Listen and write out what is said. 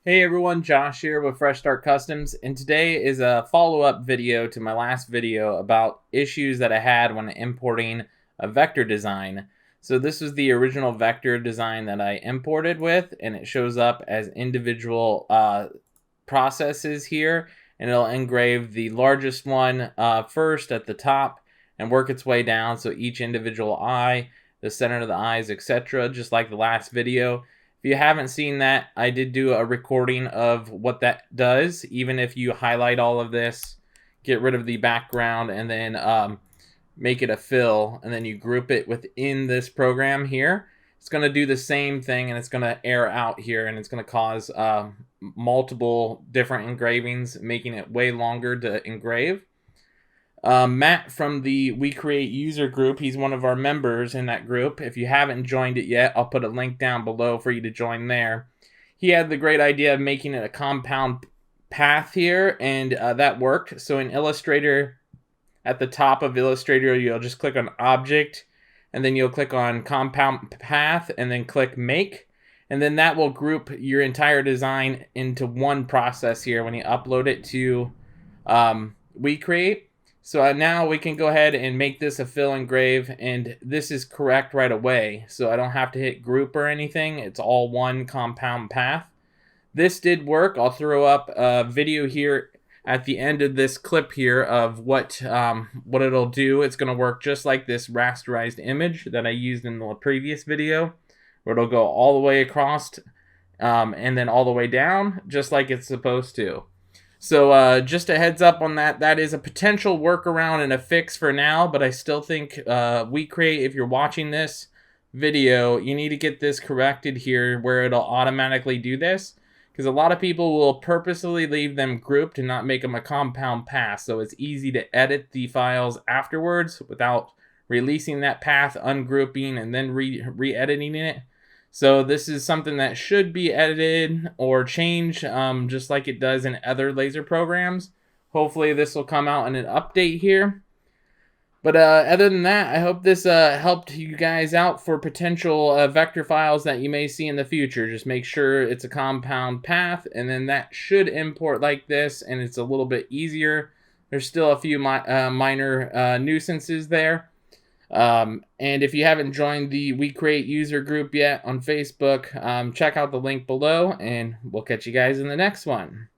Hey everyone, Josh here with Fresh Start Customs, and today is a follow-up video to my last video about issues that I had when importing a vector design. So this was the original vector design that I imported with, and it shows up as individual processes here, and it'll engrave the largest one first at the top and work its way down, so each individual eye, the center of the eyes, etc., just like the last video. If you haven't seen that, I did do a recording of what that does. Even if you highlight all of this, get rid of the background, and then make it a fill, and then you group it within this program here, it's going to do the same thing, and it's going to air out here, and it's going to cause multiple different engravings, making it way longer to engrave. Matt from the WeCreat user group, he's one of our members in that group. If you haven't joined it yet, I'll put a link down below for you to join there. He had the great idea of making it a compound path here, and that worked. So in Illustrator, at the top of Illustrator, you'll just click on Object, and then you'll click on Compound Path, and then click Make. And then that will group your entire design into one process here when you upload it to WeCreat. So now we can go ahead and make this a fill engrave, and this is correct right away. So I don't have to hit group or anything. It's all one compound path. This did work. I'll throw up a video here at the end of this clip here of what it'll do. It's going to work just like this rasterized image that I used in the previous video, where it'll go all the way across and then all the way down, just like it's supposed to. So just a heads up on that. That is a potential workaround and a fix for now, but I still think WeCreat, if you're watching this video, you need to get this corrected here where it'll automatically do this, because a lot of people will purposely leave them grouped and not make them a compound path, so it's easy to edit the files afterwards without releasing that path, ungrouping, and then re-editing it. So this is something that should be edited or changed just like it does in other laser programs. Hopefully this will come out in an update here. But other than that, I hope this helped you guys out for potential vector files that you may see in the future. Just make sure it's a compound path, and then that should import like this, and it's a little bit easier. There's still a few minor nuisances there. And if you haven't joined the WeCreat user group yet on Facebook, check out the link below, and we'll catch you guys in the next one.